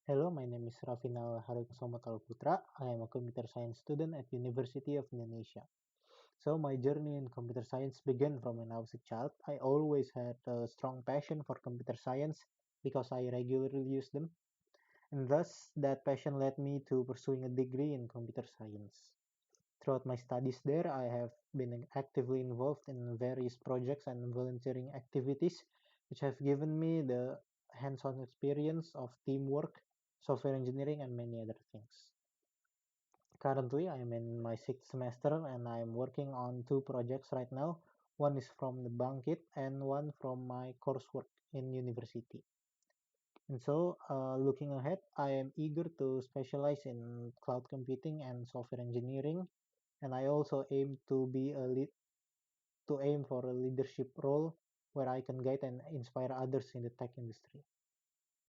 Hello, my name is Rafinal Haryokusumo Taloputra. I am a computer science student at University of Indonesia. So my journey in computer science began from when I was a child. I always had a strong passion for computer science because I regularly use them, and thus that passion led me to pursuing a degree in computer science. Throughout my studies there, I have been actively involved in various projects and volunteering activities, which have given me the hands-on experience of teamwork, software engineering, and many other things. Currently, I am in my sixth semester and I am working on two projects right now. One is from the BANGKIT and one from my coursework in university. And so, looking ahead, I am eager to specialize in cloud computing and software engineering, and I also aim to be a lead to aim for a leadership role where I can guide and inspire others in the tech industry.